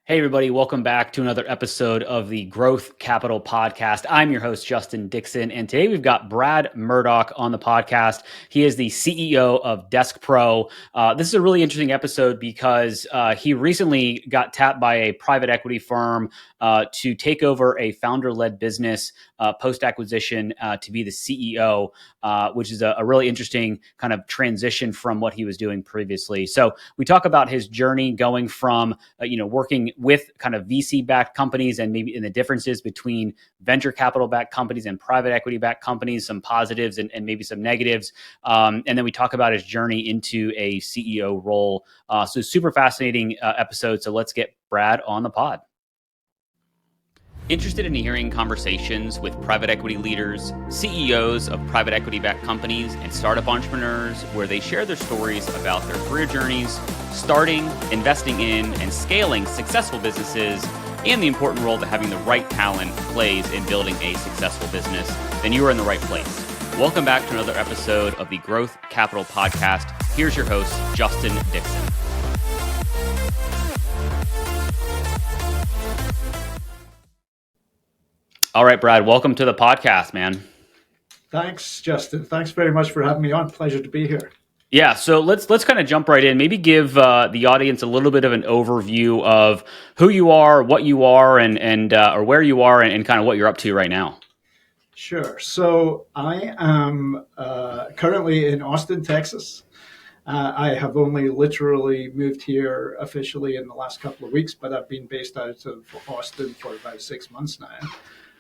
Hey, everybody, welcome back to another episode of the Growth Capital Podcast. I'm your host, Justin Dixon, and today we've got Brad Murdoch on the podcast. He is the CEO of Desk Pro. This is a really interesting episode because he recently got tapped by a private equity firm to take over a founder-led business post-acquisition to be the CEO, which is a really interesting kind of transition from what he was doing previously. So we talk about his journey going from, working with kind of VC-backed companies and maybe in the differences between venture capital-backed companies and private equity-backed companies, some positives and maybe some negatives. And then we talk about his journey into a CEO role. So super fascinating episode. So let's get Brad on the pod. Interested in hearing conversations with private equity leaders, CEOs of private equity-backed companies, and startup entrepreneurs where they share their stories about their career journeys, starting, investing in, and scaling successful businesses, and the important role that having the right talent plays in building a successful business, then you are in the right place. Welcome back to another episode of the Growth Capital Podcast. Here's your host, Justin Dixon. All right, Brad, welcome to the podcast, man. Thanks, Justin. Thanks very much for having me on. Pleasure to be here. Yeah, so let's kind of jump right in. Maybe give the audience a little bit of an overview of who you are, what you are, and or where you are, and kind of what you're up to right now. Sure. So I am currently in Austin, Texas. I have only literally moved here officially in the last couple of weeks, but I've been based out of Austin for about 6 months now.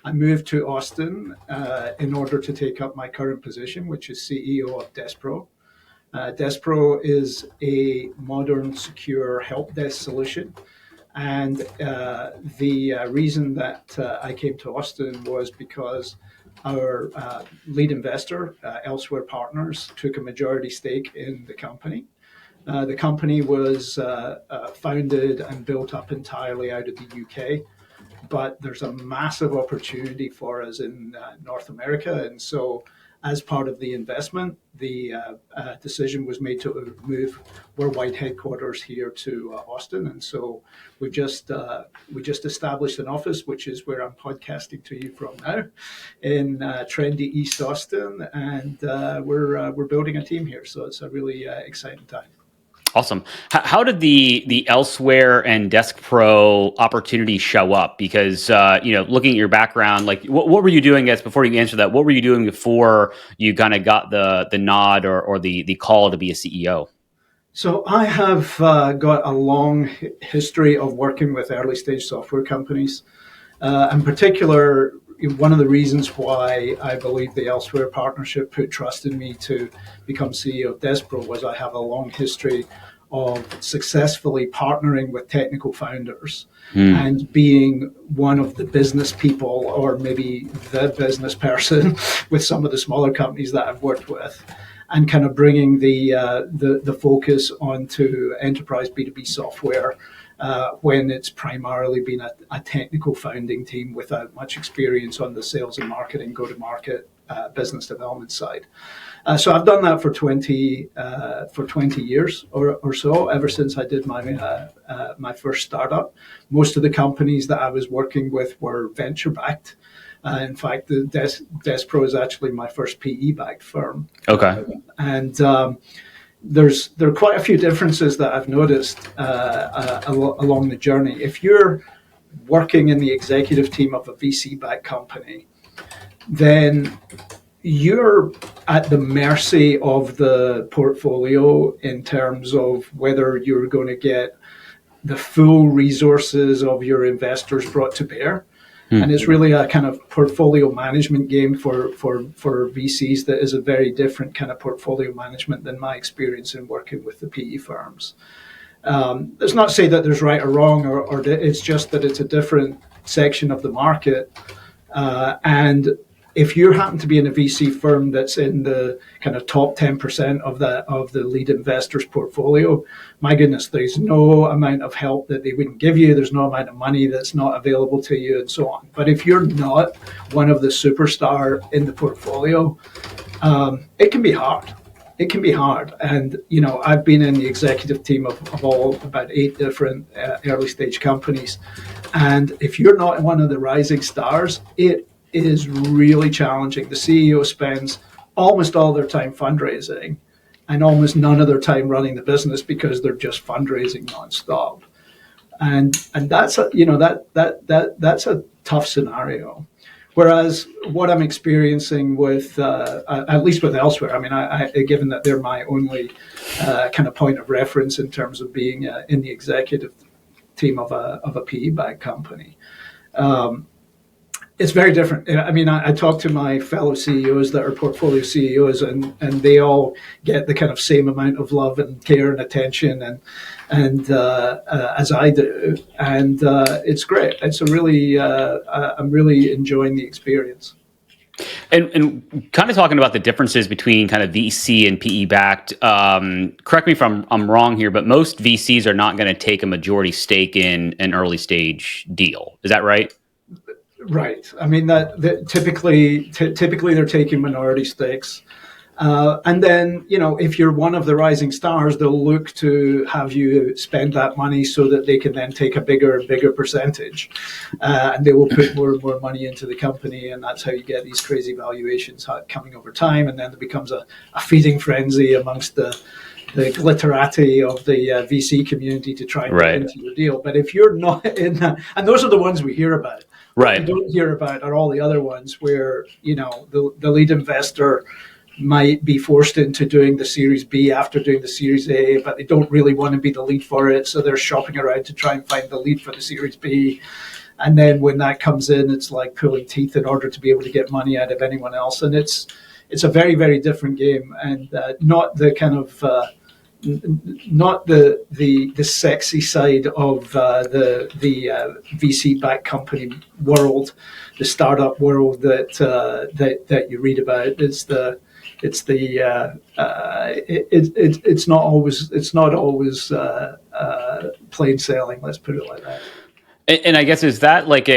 I moved to Austin in order to take up my current position, which is CEO of Desk Pro. Desk Pro is a modern, secure help desk solution. And the reason that I came to Austin was because our lead investor, Elsewhere Partners, took a majority stake in the company. The company was founded and built up entirely out of the UK. But there's a massive opportunity for us in North America. And so as part of the investment, the decision was made to move worldwide headquarters here to Austin. And so we just established an office, which is where I'm podcasting to you from now, in trendy East Austin. And we're building a team here. So it's a really exciting time. Awesome. How did the Elsewhere and Desk Pro opportunity show up? Because looking at your background, like what were you doing? Before you answer that, what were you doing before you kind of got the nod or the call to be a CEO? So I have got a long history of working with early stage software companies. In particular, one of the reasons why I believe the Elsewhere partnership put trust in me to become CEO of Desk Pro was I have a long history of successfully partnering with technical founders and being one of the business people or maybe the business person with some of the smaller companies that I've worked with, and kind of bringing the focus onto enterprise B2B software when it's primarily been a technical founding team without much experience on the sales and marketing, go-to-market, business development side. So I've done that for 20 years or so, ever since I did my first startup. Most of the companies that I was working with were venture-backed. In fact, the Desk Pro is actually my first PE-backed firm. Okay. And there are quite a few differences that I've noticed along the journey. If you're working in the executive team of a VC-backed company, then you're at the mercy of the portfolio in terms of whether you're going to get the full resources of your investors brought to bear. And it's really a kind of portfolio management game for VCs that is a very different kind of portfolio management than my experience in working with the PE firms. It's not to say that there's right or wrong, or it's just that it's a different section of the market. And if you happen to be in a VC firm that's in the kind of top 10% of the lead investor's portfolio, my goodness, there's no amount of help that they wouldn't give you. There's no amount of money that's not available to you, and so on. But if you're not one of the superstar in the portfolio, it can be hard. it can be hard. And, I've been in the executive team of all about 8 different early stage companies. And if you're not one of the rising stars, it is really challenging. The CEO spends almost all their time fundraising and almost none of their time running the business because they're just fundraising nonstop. And that's that's a tough scenario. Whereas what I'm experiencing with, at least with elsewhere, I mean, given that they're my only kind of point of reference in terms of being in the executive team of a PE-backed company, it's very different. I mean, I talk to my fellow CEOs that are portfolio CEOs, and they all get the kind of same amount of love and care and attention, and as I do, and it's great. It's a really, I'm really enjoying the experience. And kind of talking about the differences between kind of VC and PE backed. Correct me if I'm wrong here, but most VCs are not going to take a majority stake in an early stage deal. Is that right? Right. I mean, that typically they're taking minority stakes. And then, if you're one of the rising stars, they'll look to have you spend that money so that they can then take a bigger percentage. And they will put more and more money into the company. And that's how you get these crazy valuations coming over time. And then there becomes a feeding frenzy amongst the glitterati of the VC community to try and get into your deal. But if you're not in that, and those are the ones we hear about. Right. What we don't hear about are all the other ones where, the lead investor might be forced into doing the Series B after doing the Series A, but they don't really want to be the lead for it. So they're shopping around to try and find the lead for the Series B. And then when that comes in, it's like pulling teeth in order to be able to get money out of anyone else. And it's a very, very different game, and not the kind of not the sexy side of the VC backed company world, the startup world that you read about. It's not always plain sailing. Let's put it like that. And I guess, is that like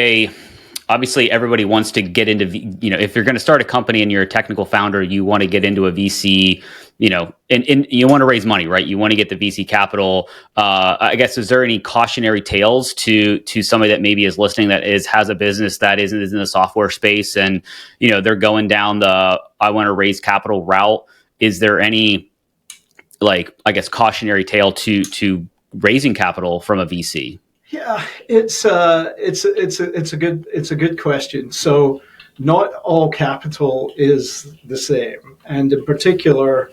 obviously everybody wants to get into, if you're going to start a company and you're a technical founder, you want to get into a VC, and you want to raise money, right? You want to get the VC capital. I guess, is there any cautionary tales to somebody that maybe is listening that has a business that is in the software space, and, they're going down the, I want to raise capital route? Is there any, cautionary tale to raising capital from a VC? Yeah, it's a good question. So not all capital is the same, and in particular,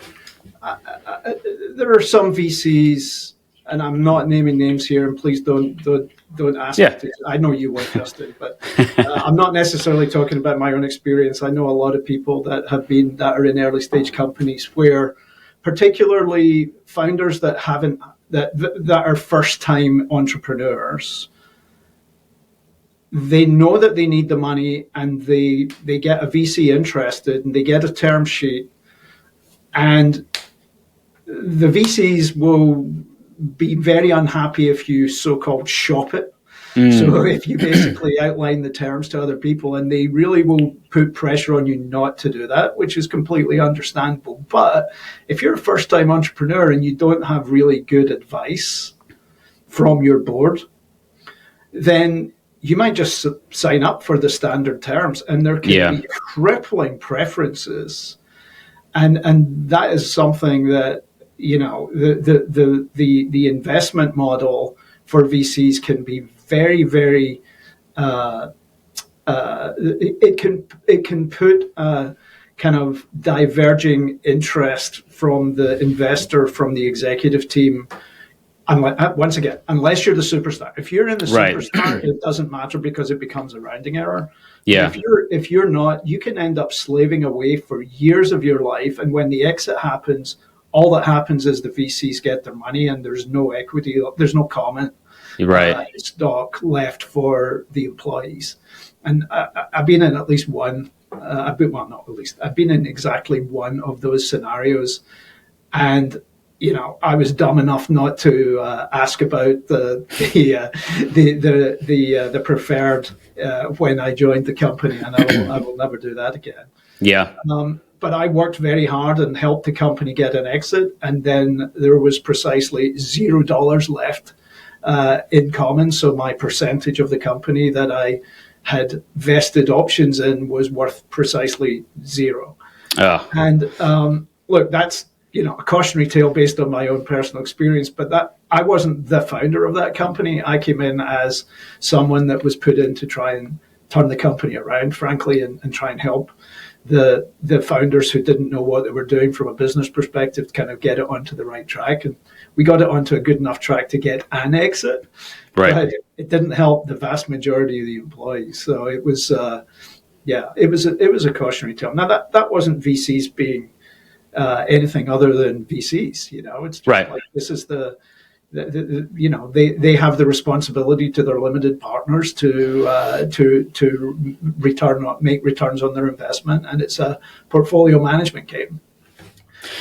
there are some VCs, and I'm not naming names here, and please don't ask me to. I know you won't, Justin, but I'm not necessarily talking about my own experience. I know a lot of people that are in early stage companies where, particularly founders that are first time entrepreneurs, they know that they need the money, and they get a VC interested, and they get a term sheet, and the VCs will be very unhappy if you so-called shop it. So if you basically outline the terms to other people, and they really will put pressure on you not to do that, which is completely understandable. But if you're a first-time entrepreneur and you don't have really good advice from your board, then you might just sign up for the standard terms, and there can be crippling preferences. And that is something that, the investment model for VCs can be very, very, it can put kind of diverging interest from the investor, from the executive team. Once again, unless you're the superstar. If you're in the superstar, it doesn't matter because it becomes a rounding error. Yeah. If you're not, you can end up slaving away for years of your life, and when the exit happens, all that happens is the VCs get their money, and there's no equity, there's no common stock left for the employees. And I've been in at least one. I've been in exactly one of those scenarios, and I was dumb enough not to ask about the preferred when I joined the company, and I will never do that again. Yeah. but I worked very hard and helped the company get an exit, and then there was precisely $0 left in common. So my percentage of the company that I had vested options in was worth precisely zero. Oh. And look, that's a cautionary tale based on my own personal experience, but that I wasn't the founder of that company. I came in as someone that was put in to try and turn the company around, frankly, and try and help the founders who didn't know what they were doing from a business perspective kind of get it onto the right track. And we got it onto a good enough track to get an exit. Right. But it didn't help the vast majority of the employees. So it was, it was a cautionary tale. Now that wasn't VCs being anything other than VCs. It's just right. Like this is they have the responsibility to their limited partners to make returns on their investment, and it's a portfolio management game.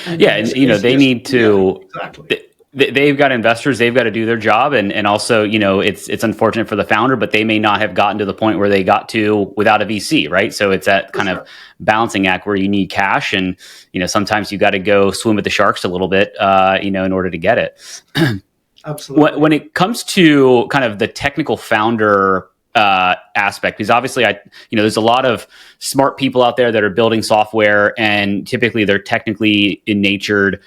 And they need to. Yeah, exactly. They've got investors, they've got to do their job. And also, it's unfortunate for the founder, but they may not have gotten to the point where they got to without a VC, right? So it's that kind of balancing act where you need cash, and, sometimes you got to go swim with the sharks a little bit, in order to get it. Absolutely. When it comes to kind of the technical founder aspect, because obviously there's a lot of smart people out there that are building software, and typically they're technically innatured.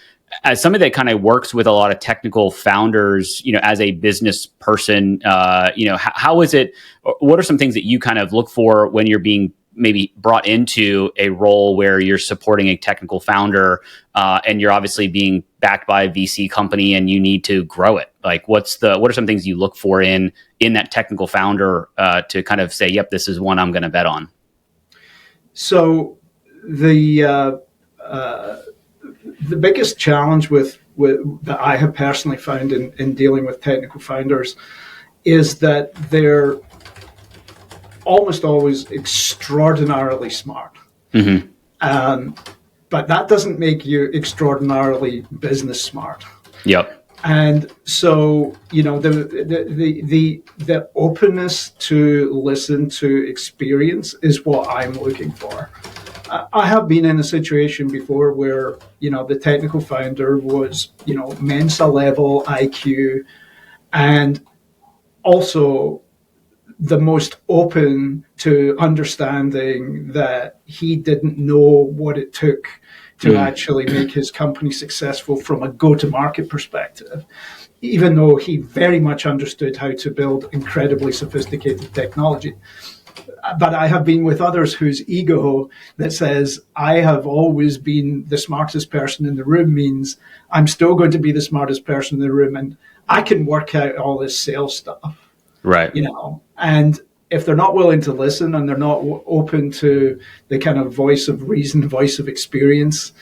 As somebody that kind of works with a lot of technical founders, as a business person, how is it? What are some things that you kind of look for when you're being maybe brought into a role where you're supporting a technical founder, and you're obviously being backed by a VC company and you need to grow it? Like, what are some things you look for in that technical founder to kind of say, yep, this is one I'm going to bet on? So the biggest challenge with that I have personally found in dealing with technical founders is that they're almost always extraordinarily smart. Mm-hmm. But that doesn't make you extraordinarily business smart. Yep. And so, the openness to listen to experience is what I'm looking for. I have been in a situation before where, the technical founder was, Mensa level IQ, and also the most open to understanding that he didn't know what it took to actually make his company successful from a go-to-market perspective, even though he very much understood how to build incredibly sophisticated technology. But I have been with others whose ego that says, I have always been the smartest person in the room means I'm still going to be the smartest person in the room, and I can work out all this sales stuff. Right. And if they're not willing to listen and they're not open to the kind of voice of reason, voice of experience,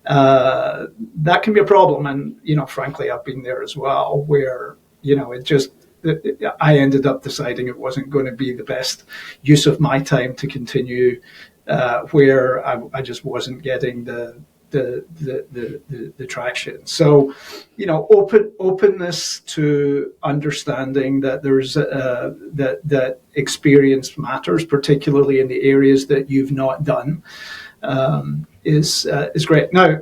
that can be a problem. And, frankly, I've been there as well, where, I ended up deciding it wasn't going to be the best use of my time to continue where I just wasn't getting the traction. So, openness to understanding that there's that experience matters, particularly in the areas that you've not done, is great. Now,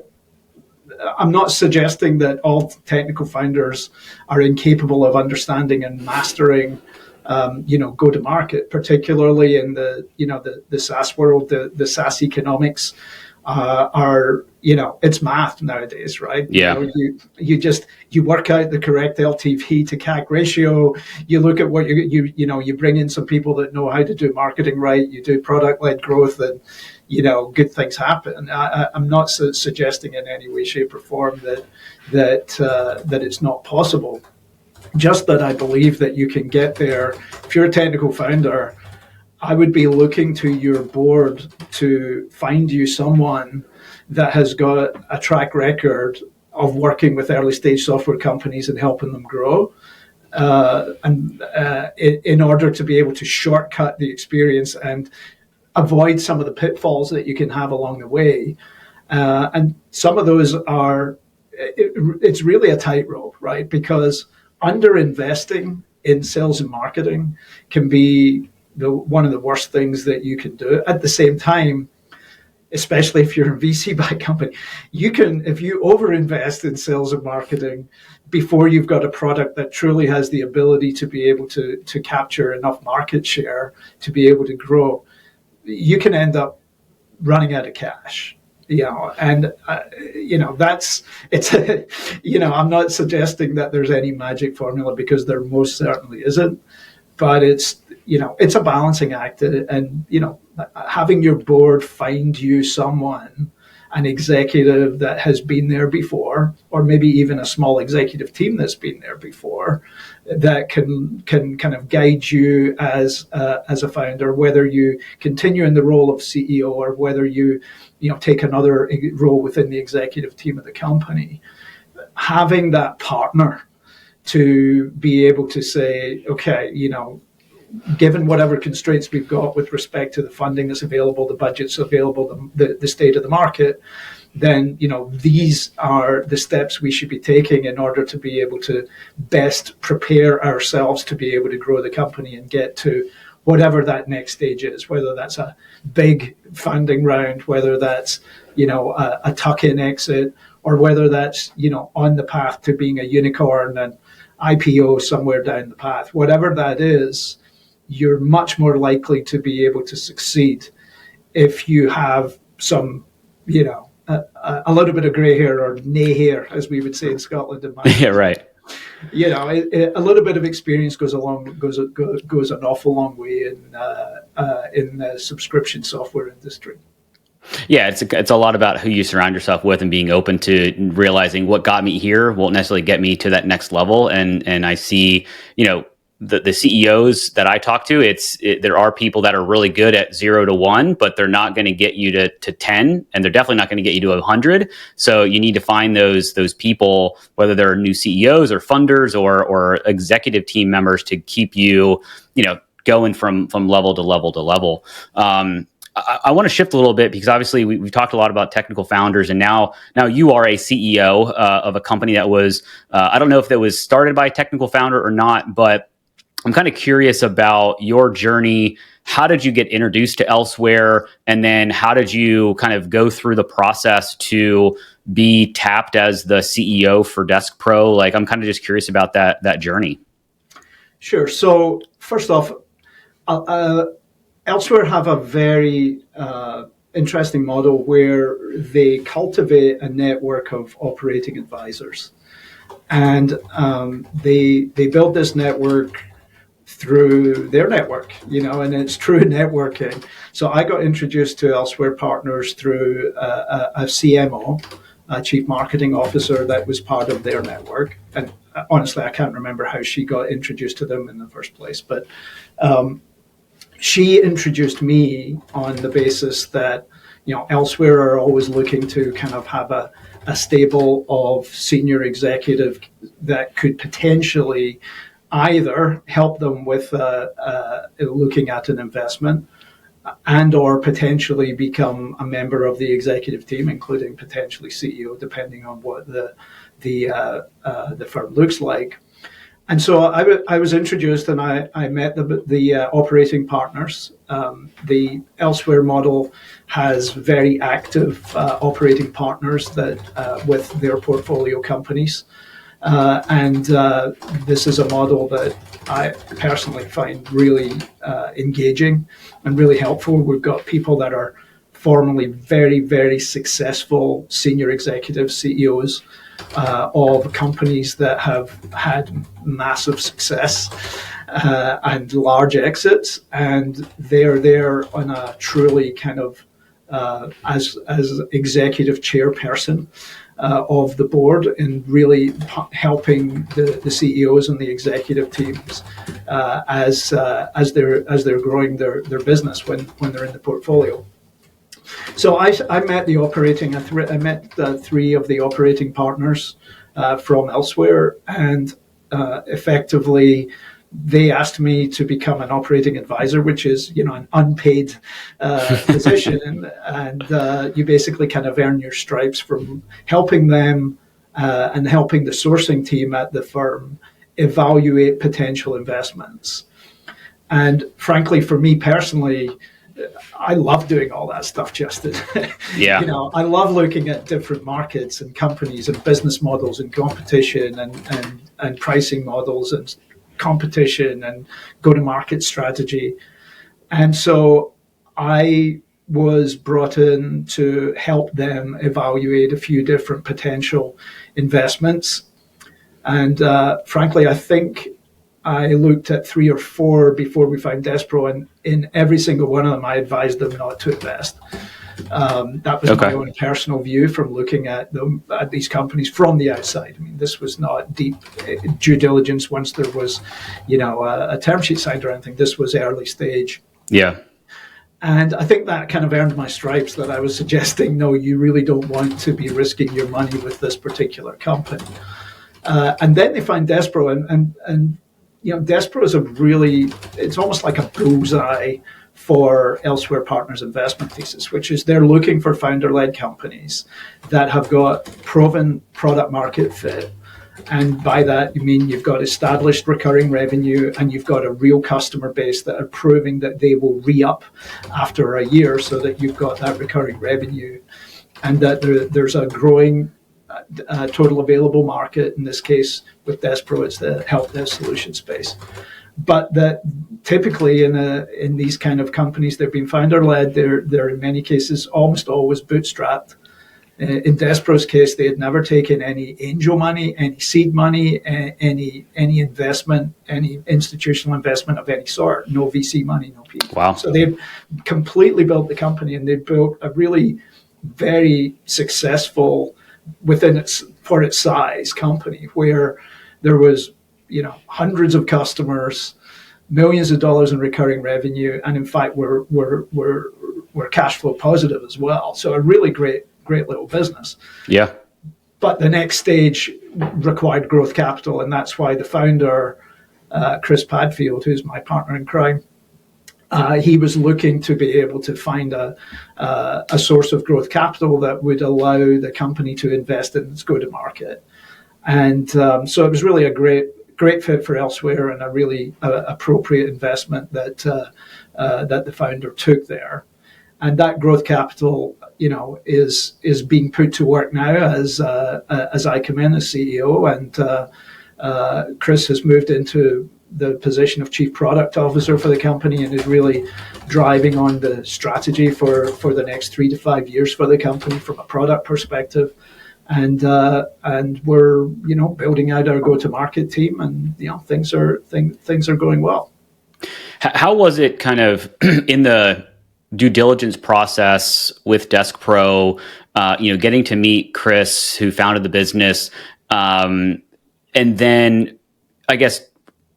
I'm not suggesting that all technical founders are incapable of understanding and mastering, go to market, particularly in the SaaS world. The SaaS economics are, it's math nowadays, right? Yeah. You work out the correct LTV to CAC ratio. You look at what you bring in some people that know how to do marketing right. You do product-led growth, and good things happen. I'm not suggesting in any way, shape, or form that it's not possible. Just that I believe that you can get there. If you're a technical founder, I would be looking to your board to find you someone that has got a track record of working with early stage software companies and helping them grow. In order to be able to shortcut the experience and avoid some of the pitfalls that you can have along the way. And some of those it's really a tightrope, right? Because underinvesting in sales and marketing can be one of the worst things that you can do. At the same time, especially if you're a VC-backed company, you can, if you overinvest in sales and marketing before you've got a product that truly has the ability to be able to capture enough market share to be able to grow, you can end up running out of cash. And that's it's. I'm not suggesting that there's any magic formula, because there most certainly isn't. But it's a balancing act, and having your board find you someone, an executive that has been there before, or maybe even a small executive team that's been there before, that can kind of guide you as a founder, whether you continue in the role of CEO or whether you take another role within the executive team of the company. Having that partner to be able to say, okay, given whatever constraints we've got with respect to the funding that's available, the budgets available, the state of the market, then these are the steps we should be taking in order to be able to best prepare ourselves to be able to grow the company and get to whatever that next stage is, whether that's a big funding round, whether that's a tuck-in exit, or whether that's on the path to being a unicorn and IPO somewhere down the path. Whatever that is, you're much more likely to be able to succeed if you have some, a little bit of grey hair, or nay hair, as we would say in Scotland. Yeah, right. A little bit of experience goes an awful long way in the subscription software industry. Yeah, it's a lot about who you surround yourself with, and being open to realizing what got me here won't necessarily get me to that next level. And I see, the CEOs that I talk to, there are people that are really good at 0 to 1, but they're not going to get you to 10, and they're definitely not going to get you to 100. So you need to find those people, whether they're new CEOs or funders or executive team members, to keep you, going from level to level to level. I want to shift a little bit, because obviously we've talked a lot about technical founders, and now you are a CEO of a company that was, I don't know if that was started by a technical founder or not, but I'm kind of curious about your journey. How did you get introduced to Elsewhere? And then how did you kind of go through the process to be tapped as the CEO for Desk Pro? Like, I'm kind of just curious about that journey. Sure. So first off, Elsewhere have a very interesting model where they cultivate a network of operating advisors. And they build this network through their network, and it's true networking. So I got introduced to Elsewhere Partners through a CMO, a chief marketing officer, that was part of their network. And honestly, I can't remember how she got introduced to them in the first place, but she introduced me on the basis that, Elsewhere are always looking to kind of have a stable of senior executive that could potentially either help them with looking at an investment, and or potentially become a member of the executive team, including potentially CEO, depending on what the firm looks like. And so I was introduced, and I met the operating partners. The Elsewhere model has very active operating partners that with their portfolio companies. And this is a model that I personally find really engaging and really helpful. We've got people that are formerly very, very successful senior executives, CEOs of companies that have had massive success and large exits, and they're there on a truly kind of as executive chairperson of the board, and really helping the CEOs and the executive teams as they're growing their business when they're in the portfolio. So I met I met three of the operating partners from Elsewhere, and effectively they asked me to become an operating advisor, which is an unpaid position, and you basically kind of earn your stripes from helping them and helping the sourcing team at the firm evaluate potential investments. And frankly, for me personally, I love doing all that stuff, Justin. Yeah. I love looking at different markets and companies and business models and competition and pricing models and competition and go-to-market strategy. And so I was brought in to help them evaluate a few different potential investments. And frankly, I think I looked at 3 or 4 before we found Despro, and in every single one of them, I advised them not to invest. That was my own personal view from looking at these companies from the outside. I mean, this was not deep due diligence once there was, a term sheet signed or anything. This was early stage. Yeah. And I think that kind of earned my stripes, that I was suggesting, no, you really don't want to be risking your money with this particular company. And then they find Despro, and Despro is it's almost like a bullseye for Elsewhere Partners investment thesis, which is they're looking for founder-led companies that have got proven product market fit. And by that, you mean you've got established recurring revenue and you've got a real customer base that are proving that they will re-up after a year, so that you've got that recurring revenue, and that there's a growing total available market. In this case, with Despro, it's the help desk solution space. But that typically in these kind of companies, they're being founder-led. They're in many cases almost always bootstrapped. In Despro's case, they had never taken any angel money, any seed money, any investment, any institutional investment of any sort. No VC money, no PE. Wow! So they've completely built the company, and they've built a really very successful, for its size, company where there was hundreds of customers, millions of dollars in recurring revenue, and in fact we're cash flow positive as well. So a really great little business. Yeah. But the next stage required growth capital, and that's why the founder, Chris Padfield, who's my partner in crime, he was looking to be able to find a source of growth capital that would allow the company to invest in its go-to-market. And so it was really a great fit for Elsewhere, and a really appropriate investment that the founder took there. And that growth capital, is being put to work now as I come in as CEO, and Chris has moved into the position of Chief Product Officer for the company, and is really driving on the strategy for the next 3 to 5 years for the company from a product perspective. And we're building out our go-to-market team, and things are going well. How was it kind of in the due diligence process with Despro, getting to meet Chris, who founded the business, and then I guess,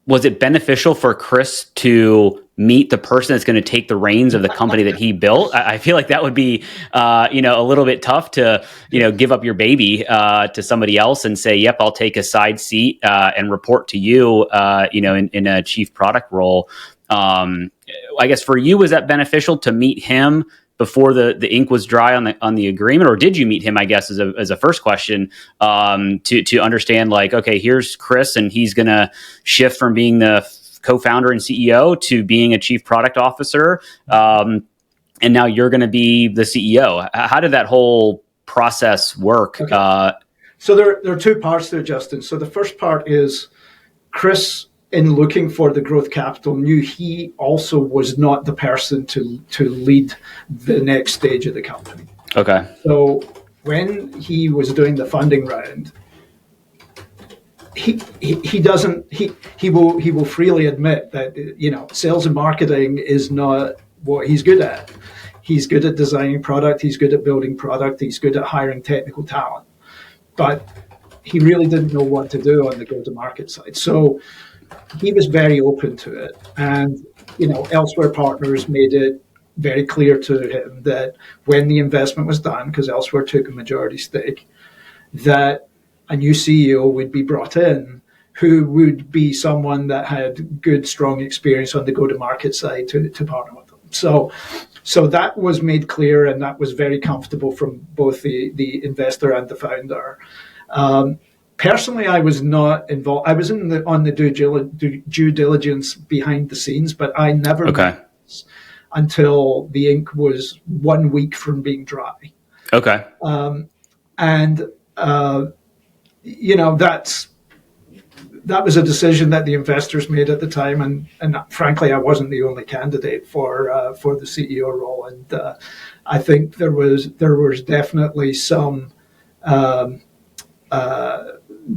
was it beneficial for Chris to meet the person that's going to take the reins of the company that he built? I feel like that would be, a little bit tough to, give up your baby to somebody else and say, yep, I'll take a side seat and report to you, in a chief product role. I guess for you, was that beneficial to meet him before the ink was dry on the agreement, or did you meet him? I guess as a first question, to understand, like, okay, here's Chris, and he's going to shift from being the co-founder and CEO to being a chief product officer, and now you're going to be the CEO. How did that whole process work? Okay. So there are 2 parts to it, Justin. So the first part is Chris, in looking for the growth capital, knew he also was not the person to lead the next stage of the company. Okay. So when he was doing the funding round, he will freely admit that sales and marketing is not what he's good at. He's good at designing product. He's good at building product. He's good at hiring technical talent, but he really didn't know what to do on the go-to-market side. So he was very open to it, and Elsewhere Partners made it very clear to him that when the investment was done, because Elsewhere took a majority stake, that a new CEO would be brought in who would be someone that had good, strong experience on the go-to-market side to partner with them. So that was made clear, and that was very comfortable from both the investor and the founder. Personally, I was not involved. I was on the due diligence behind the scenes, but I never. Okay. until the ink was 1 week from being dry. Okay. And that was a decision that the investors made at the time, and frankly, I wasn't the only candidate for the CEO role, and I think there was definitely some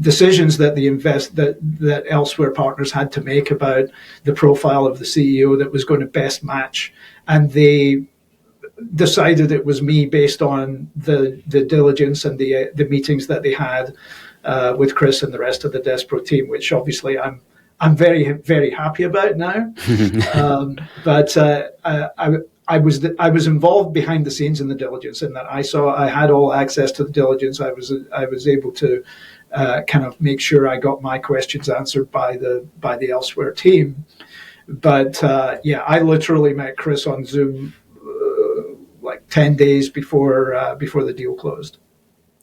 decisions that that Elsewhere Partners had to make about the profile of the CEO that was going to best match, and they decided it was me based on the diligence and the meetings that they had with Chris and the rest of the Despro team, which obviously I'm very, very happy about now. But I was involved behind the scenes in the diligence, in that I had all access to the diligence. I was able to kind of make sure I got my questions answered by the Elsewhere team. But I literally met Chris on Zoom like 10 days before the deal closed.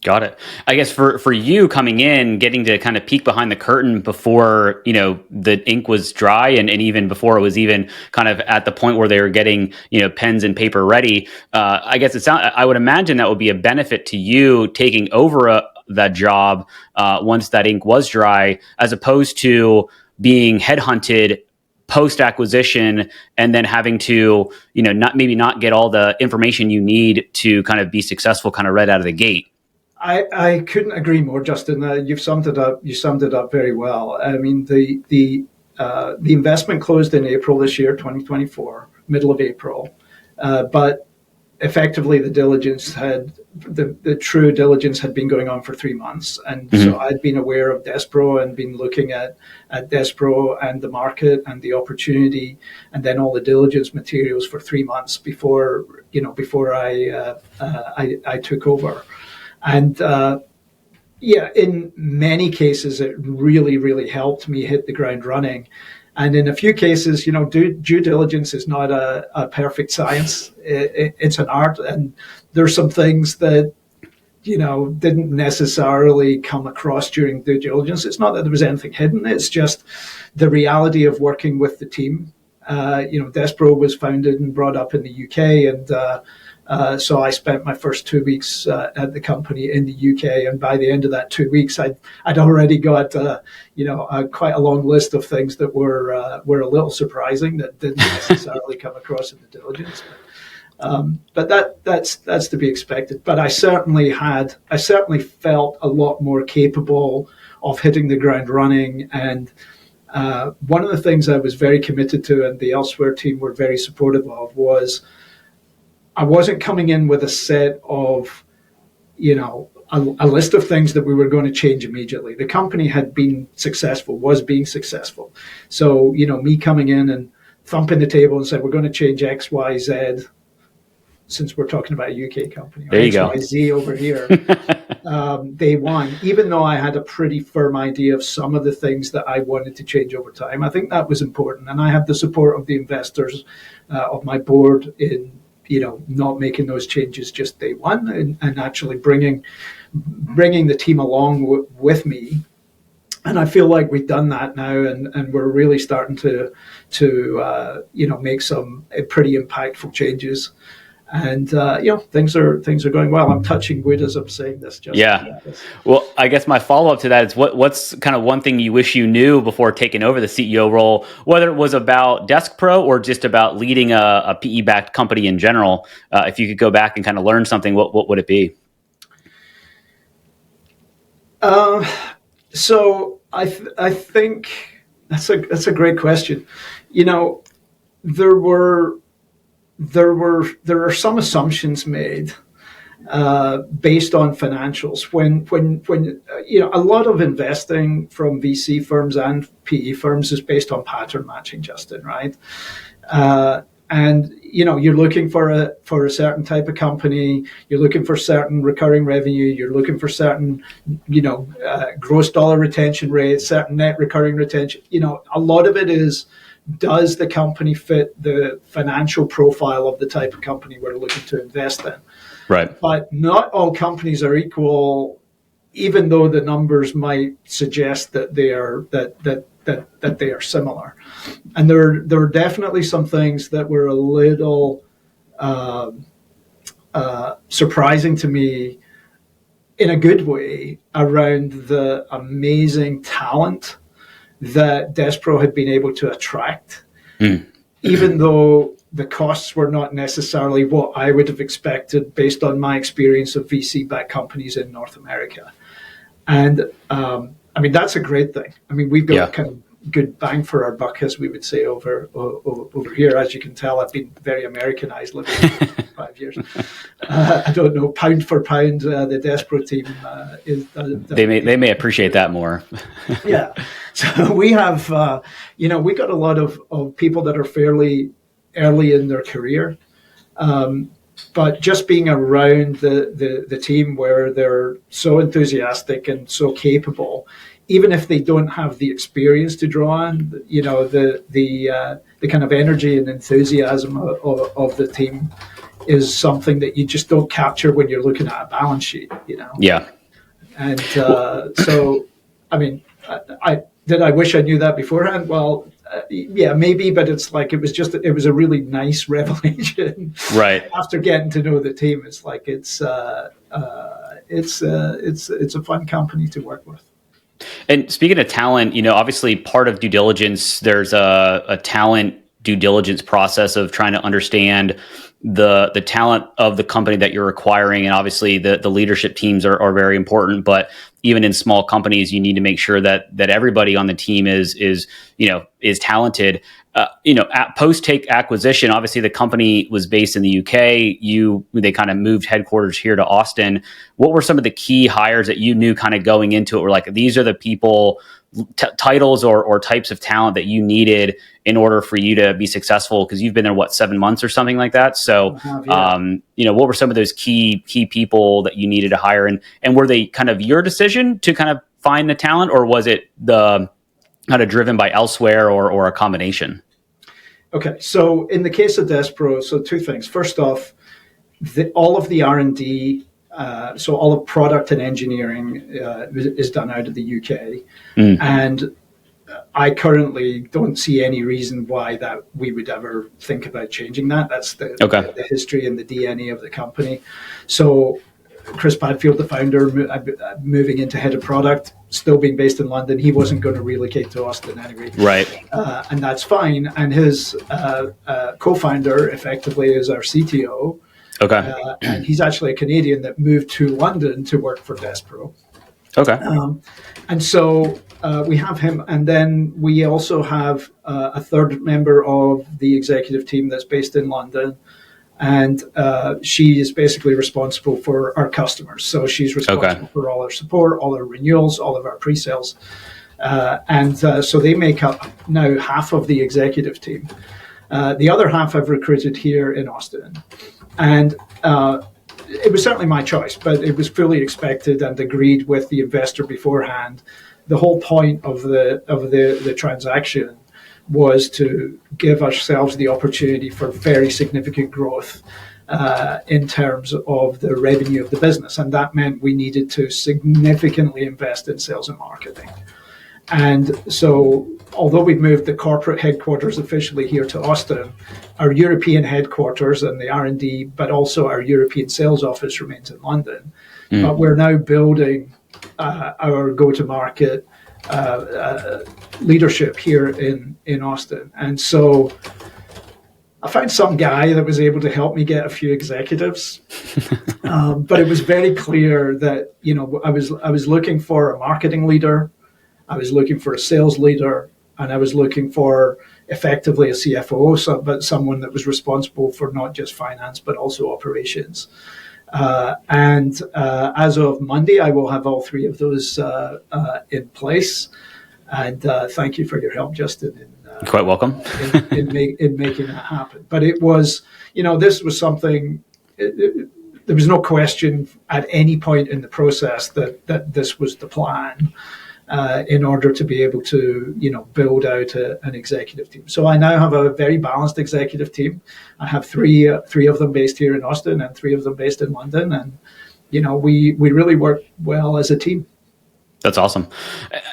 Got it. I guess for you coming in, getting to kind of peek behind the curtain before, the ink was dry and even before it was even kind of at the point where they were getting, pens and paper ready. I guess I would imagine that would be a benefit to you taking over that job once that ink was dry, as opposed to being headhunted post acquisition and then having to, not get all the information you need to kind of be successful kind of right out of the gate. I couldn't agree more, Justin. You've summed it up. You summed it up very well. I mean, the investment closed in April this year, 2024, middle of April, but effectively the true diligence had been going on for 3 months, and so I'd been aware of Despro and been looking at Despro and the market and the opportunity, and then all the diligence materials for 3 months before I took over. And in many cases, it really, really helped me hit the ground running. And in a few cases, due diligence is not a perfect science. It's an art. And there's some things that, didn't necessarily come across during due diligence. It's not that there was anything hidden. It's just the reality of working with the team. Despro was founded and brought up in the UK, and so I spent my first 2 weeks at the company in the UK, and by the end of that 2 weeks, I'd already got quite a long list of things that were a little surprising that didn't necessarily come across in the diligence. But that's to be expected. But I certainly felt a lot more capable of hitting the ground running. And one of the things I was very committed to, and the Elsewhere team were very supportive of, was I wasn't coming in with a set of, a list of things that we were going to change immediately. The company had been successful, was being successful. So, me coming in and thumping the table and saying, we're going to change X, Y, Z, since we're talking about a UK company, or there you X, go. Y, Z over here, day one, even though I had a pretty firm idea of some of the things that I wanted to change over time. I think that was important. And I had the support of the investors, of my board, in not making those changes just day one, and actually bringing the team along with me. And I feel like we've done that now, and we're really starting to make some pretty impactful changes. And things are going well. I'm touching wood as I'm saying this. Yeah. Well, I guess my follow up to that is what's kind of one thing you wish you knew before taking over the CEO role, whether it was about Despro or just about leading a PE backed company in general. If you could go back and kind of learn something, what would it be? So I think that's a great question. There are some assumptions made based on financials. When a lot of investing from VC firms and PE firms is based on pattern matching, Justin, right? And you're looking for a certain type of company. You're looking for certain recurring revenue. You're looking for certain gross dollar retention rates, certain net recurring retention. A lot of it is, does the company fit the financial profile of the type of company we're looking to invest in? Right. But not all companies are equal, even though the numbers might suggest that they are, that that they are similar. And there were definitely some things that were a little surprising to me in a good way around the amazing talent that Despro had been able to attract, even though the costs were not necessarily what I would have expected based on my experience of VC-backed companies in North America. And I mean, that's a great thing. I mean, we've got kind of good bang for our buck, as we would say over here. As you can tell, I've been very Americanized living here for 5 years. I don't know, pound for pound, the Despro team is. They may appreciate that more. Yeah. So we have, we got a lot of people that are fairly early in their career. But just being around the team where they're so enthusiastic and so capable, even if they don't have the experience to draw on, the kind of energy and enthusiasm of the team is something that you just don't capture when you're looking at a balance sheet, Yeah. And so, I mean, I wish I knew that beforehand? Well, yeah, maybe, but it's like it was a really nice revelation. Right. After getting to know the team, it's like it's a fun company to work with. And speaking of talent, obviously part of due diligence, there's a talent due diligence process of trying to understand the talent of the company that you're acquiring. And obviously the leadership teams are very important, but even in small companies, you need to make sure that everybody on the team is talented. At post-take acquisition, obviously the company was based in the UK. They kind of moved headquarters here to Austin. What were some of the key hires that you knew kind of going into it were like, these are the people, titles or types of talent that you needed in order for you to be successful? Because you've been there, 7 months or something like that. So, what were some of those key people that you needed to hire? And were they kind of your decision to kind of find the talent, or was it the kind of driven by elsewhere or a combination? Okay, so in the case of Despro, so two things. First off, all of the R&D, so all of product and engineering is done out of the UK. And I currently don't see any reason why that we would ever think about changing that. That's the history and the DNA of the company. So Chris Badfield, the founder, moving into head of product, still being based in London, he wasn't going to relocate to Austin anyway. Right. And that's fine. And his co-founder effectively is our CTO. Okay. And he's actually a Canadian that moved to London to work for Despro. Okay. And so we have him. And then we also have a third member of the executive team that's based in London. And she is basically responsible for our customers. So she's responsible for all our support, all our renewals, all of our pre-sales. So they make up now half of the executive team. The other half I've recruited here in Austin. And it was certainly my choice, but it was fully expected and agreed with the investor beforehand. The whole point of the transaction was to give ourselves the opportunity for very significant growth in terms of the revenue of the business. And that meant we needed to significantly invest in sales and marketing. And so although we've moved the corporate headquarters officially here to Austin, our European headquarters and the R&D, but also our European sales office remains in London. But we're now building our go-to-market leadership here in Austin. And so I found some guy that was able to help me get a few executives. But it was very clear that, I was looking for a marketing leader, I was looking for a sales leader, and I was looking for effectively a CFO, but someone that was responsible for not just finance, but also operations. As of Monday, I will have all three of those in place. And thank you for your help, Justin. You're quite welcome. in making that happen. But it was, this was something, there was no question at any point in the process that this was the plan. In order to be able to, build out an executive team. So I now have a very balanced executive team. I have three of them based here in Austin and three of them based in London. And, we really work well as a team. That's awesome.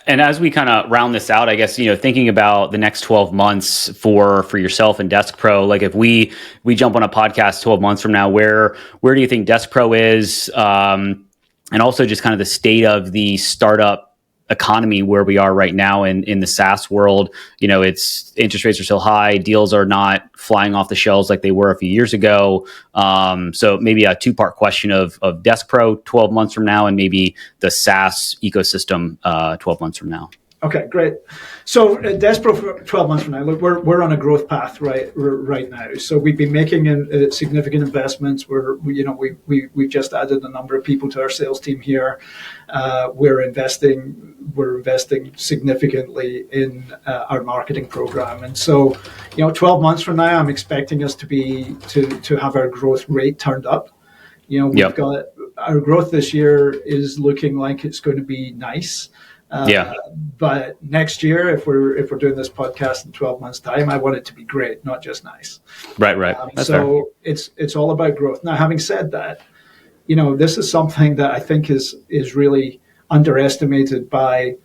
And as we kind of round this out, I guess, thinking about the next 12 months for yourself and Desk Pro, like if we jump on a podcast 12 months from now, where do you think Desk Pro is? And also just kind of the state of the startup economy where we are right now in the SaaS world. It's interest rates are still high, deals are not flying off the shelves like they were a few years ago. So maybe a two-part question of Desk Pro 12 months from now, and maybe the SaaS ecosystem 12 months from now. Okay, great. So Desk Pro for 12 months from now, look, we're on a growth path right now. So we've been making significant investments. We've just added a number of people to our sales team here. We're investing significantly in our marketing program. And so, 12 months from now, I'm expecting us to have our growth rate turned up. We've got our growth this year is looking like it's going to be nice. But next year, if we're doing this podcast in 12 months' time, I want it to be great, not just nice. Right. That's fair. It's all about growth. Now, having said that, this is something that I think is really underestimated by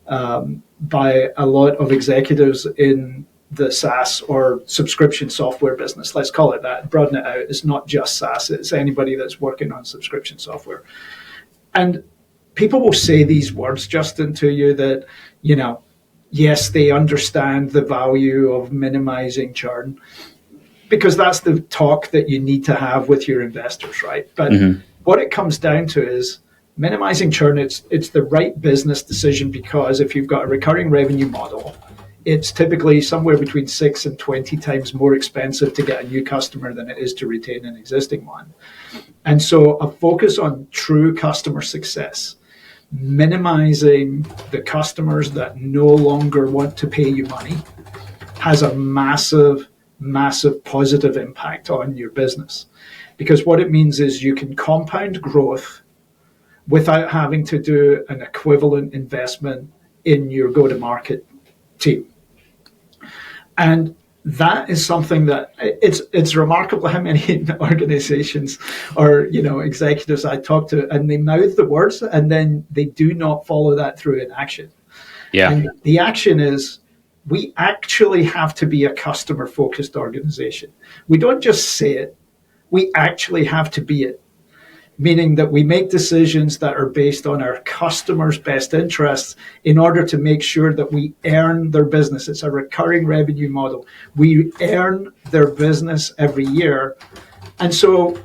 a lot of executives in the SaaS or subscription software business. Let's call it that. Broaden it out. It's not just SaaS. It's anybody that's working on subscription software. And people will say these words, Justin, to you that, yes, they understand the value of minimizing churn, because that's the talk that you need to have with your investors, right? But what it comes down to is minimizing churn. It's the right business decision, because if you've got a recurring revenue model, it's typically somewhere between 6 and 20 times more expensive to get a new customer than it is to retain an existing one. And so a focus on true customer success, minimizing the customers that no longer want to pay you money, has a massive positive impact on your business. Because what it means is you can compound growth without having to do an equivalent investment in your go-to-market team. And that is something that it's remarkable how many organizations or executives I talk to, and they mouth the words and then they do not follow that through in action. Yeah. And the action is, we actually have to be a customer-focused organization. We don't just say it, we actually have to be it. Meaning that we make decisions that are based on our customers' best interests in order to make sure that we earn their business. It's a recurring revenue model. We earn their business every year. And so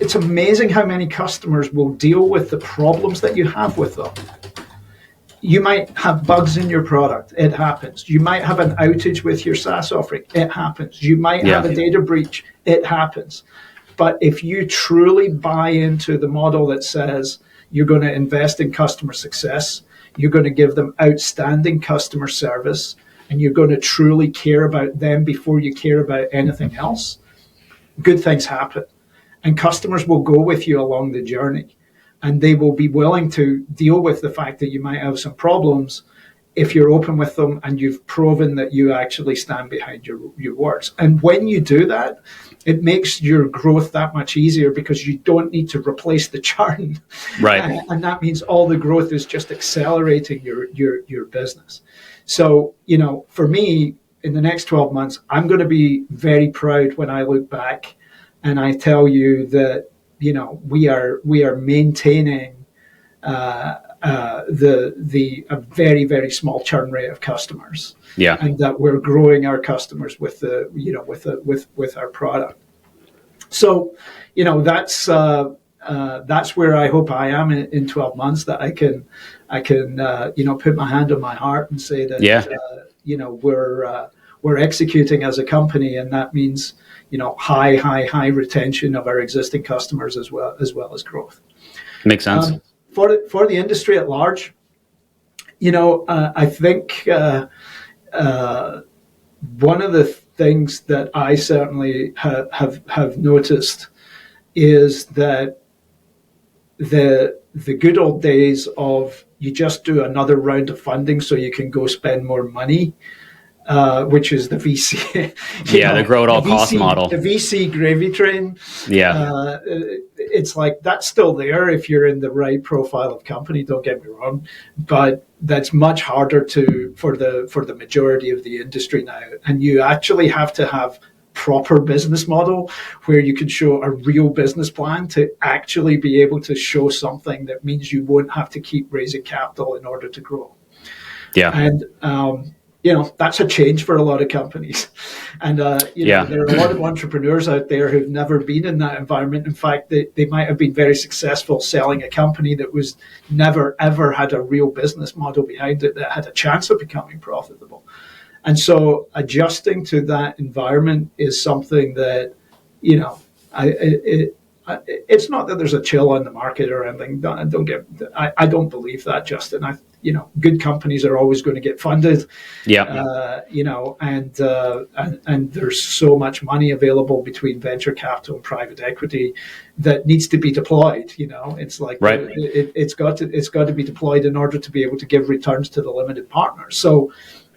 it's amazing how many customers will deal with the problems that you have with them. You might have bugs in your product. It happens. You might have an outage with your SaaS offering. It happens. You might have a data breach. It happens. But if you truly buy into the model that says you're going to invest in customer success, you're going to give them outstanding customer service, and you're going to truly care about them before you care about anything else, good things happen. And customers will go with you along the journey, and they will be willing to deal with the fact that you might have some problems if you're open with them and you've proven that you actually stand behind your words. And when you do that, it makes your growth that much easier, because you don't need to replace the churn. Right. And that means all the growth is just accelerating your business. So, for me, in the next 12 months, I'm going to be very proud when I look back and I tell you that, we are maintaining a very, very small churn rate of customers. Yeah. And that we're growing our customers with our product. So, that's where I hope I am in 12 months, that I can put my hand on my heart and say that, we're executing as a company, and that means, high retention of our existing customers as well as growth. Makes sense. For the industry at large, I think one of the things that I certainly have noticed is that the good old days of you just do another round of funding so you can go spend more money, which is the VC, the grow at all cost model, the VC gravy train. Yeah, it's like that's still there if you're in the right profile of company. Don't get me wrong, but that's much harder for the majority of the industry now. And you actually have to have proper business model where you can show a real business plan to actually be able to show something that means you won't have to keep raising capital in order to grow. Yeah. And, that's a change for a lot of companies. And, there are a lot of entrepreneurs out there who've never been in that environment. In fact, they might have been very successful selling a company that was never, ever had a real business model behind it that had a chance of becoming profitable. And so adjusting to that environment is something that, it's not that there's a chill on the market or anything. I don't believe that, Justin. Good companies are always going to get funded. Yeah. And there's so much money available between venture capital and private equity that needs to be deployed. It's like right. It's got to be deployed in order to be able to give returns to the limited partners. So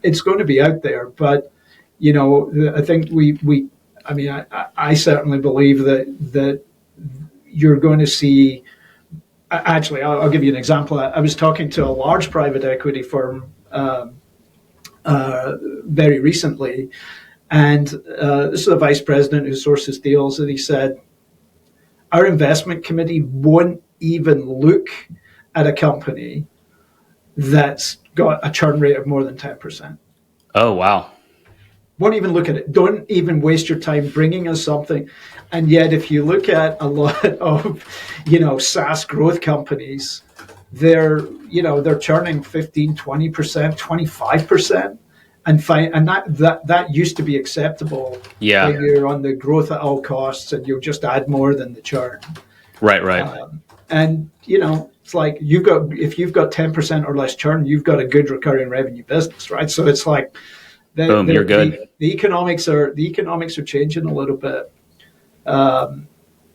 it's going to be out there, but I think I certainly believe that you're going to see. Actually, I'll give you an example. I was talking to a large private equity firm very recently, and this is a vice president who sources deals, and he said, our investment committee won't even look at a company that's got a churn rate of more than 10%. Oh, wow. Won't even look at it. Don't even waste your time bringing us something. And yet, if you look at a lot of, SaaS growth companies, they're churning 15, 20%, 25%. And that used to be acceptable. Yeah. When you're on the growth at all costs and you'll just add more than the churn. Right. It's like if you've got 10% or less churn, you've got a good recurring revenue business, right? So it's like, boom, you're good. The economics are changing a little bit, and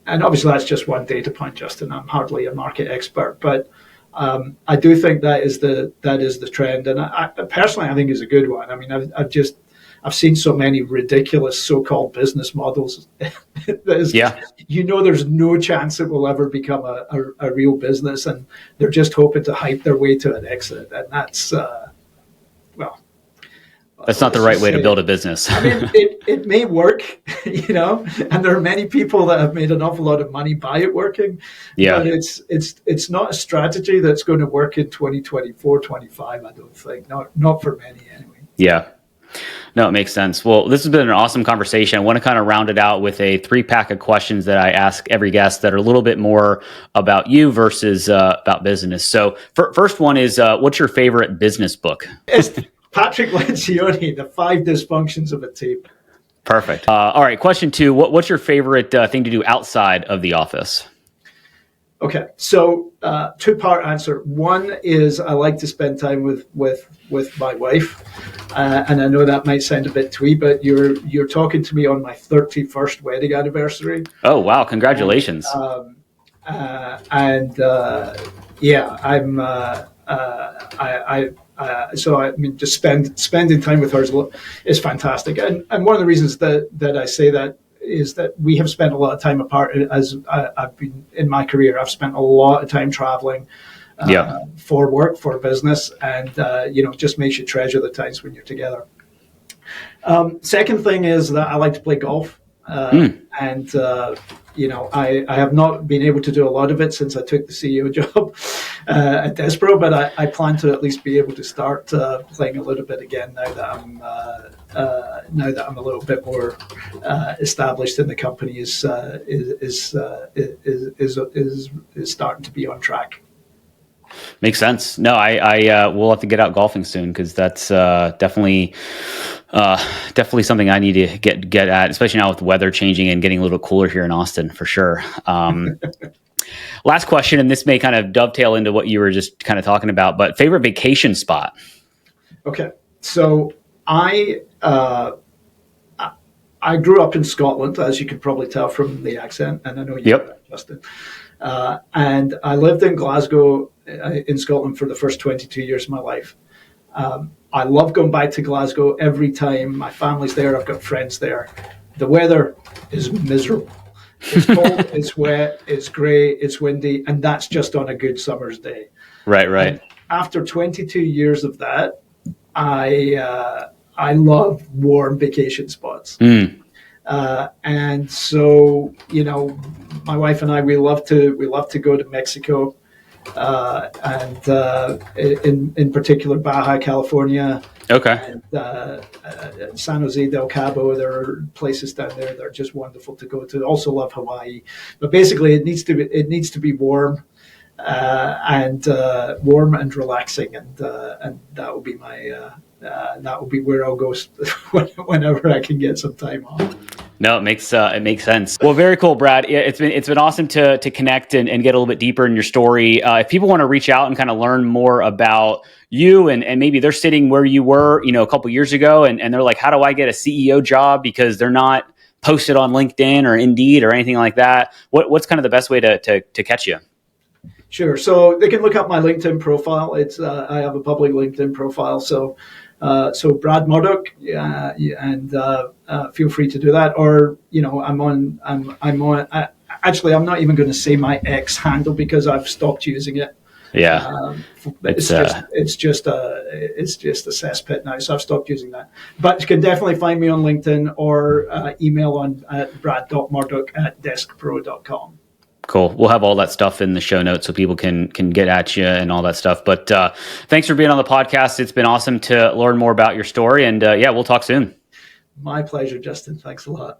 obviously that's just one data point, Justin. I'm hardly a market expert, but I do think that is the trend, and I personally think is a good one. I mean, I've seen so many ridiculous so-called business models. There's no chance it will ever become a real business, and they're just hoping to hype their way to an exit, and that's that's not the right way to build a business. I mean, it may work, and there are many people that have made an awful lot of money by it working. Yeah. But it's not a strategy that's going to work in 2024, 25, I don't think. Not for many anyway. Yeah. No, it makes sense. Well, this has been an awesome conversation. I want to kind of round it out with a 3-pack of questions that I ask every guest that are a little bit more about you versus about business. So first one is, what's your favorite business book? It's Patrick Lencioni, The 5 Dysfunctions of a Team. Perfect. All right. Question 2, what's your favorite thing to do outside of the office? Okay. So 2-part answer. One is I like to spend time with my wife. And I know that might sound a bit twee, but you're talking to me on my 31st wedding anniversary. Oh, wow. Congratulations. Just spending time with her is fantastic. And one of the reasons that I say that is that we have spent a lot of time apart. As I've been in my career, I've spent a lot of time traveling for work, for business, and just makes you treasure the times when you're together. Second thing is that I like to play golf. And I have not been able to do a lot of it since I took the CEO job at Despro, but I plan to at least be able to start playing a little bit again now that I'm a little bit more established and the company is starting to be on track. Makes sense. No, I will have to get out golfing soon because that's definitely something I need to get at, especially now with the weather changing and getting a little cooler here in Austin for sure. Last question, and this may kind of dovetail into what you were just kind of talking about, but favorite vacation spot? Okay, so I grew up in Scotland, as you can probably tell from the accent, and I know you know that, Justin. And I lived in Glasgow, in Scotland, for the first 22 years of my life. I love going back to Glasgow every time. My family's there. I've got friends there. The weather is miserable. It's cold, it's wet, it's grey, it's windy, and that's just on a good summer's day. Right, right. And after 22 years of that, I love warm vacation spots. And so, my wife and I, we love to go to Mexico, and in particular Baja California. Okay. And San Jose del Cabo. There are places down there that are just wonderful to go to. Also love Hawaii, but basically it needs to be warm, and warm and relaxing, and that will be that will be where I'll go whenever I can get some time off. No, it makes sense. Well, very cool, Brad. It's been awesome to connect and get a little bit deeper in your story. If people want to reach out and kind of learn more about you, and maybe they're sitting where you were, a couple years ago, and they're like, how do I get a CEO job? Because they're not posted on LinkedIn or Indeed or anything like that. What's kind of the best way to catch you? Sure. So they can look up my LinkedIn profile. It's I have a public LinkedIn profile. So Brad Murdoch, and feel free to do that. Or I'm on. Actually, I'm not even going to say my X handle because I've stopped using it. Yeah, it's just a cesspit now, so I've stopped using that. But you can definitely find me on LinkedIn or email on brad.murdoch@deskpro.com. Cool. We'll have all that stuff in the show notes so people can get at you and all that stuff. But thanks for being on the podcast. It's been awesome to learn more about your story. And we'll talk soon. My pleasure, Justin. Thanks a lot.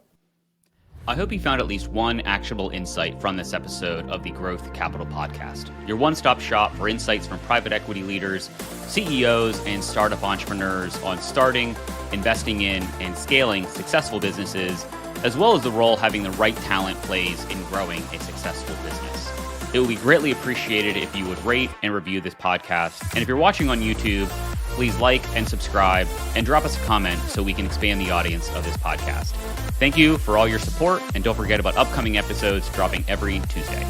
I hope you found at least one actionable insight from this episode of the Growth Capital Podcast, your one-stop shop for insights from private equity leaders, CEOs, and startup entrepreneurs on starting, investing in, and scaling successful businesses, as well as the role having the right talent plays in growing a successful business. It would be greatly appreciated if you would rate and review this podcast. And if you're watching on YouTube, please like and subscribe and drop us a comment so we can expand the audience of this podcast. Thank you for all your support, and don't forget about upcoming episodes dropping every Tuesday.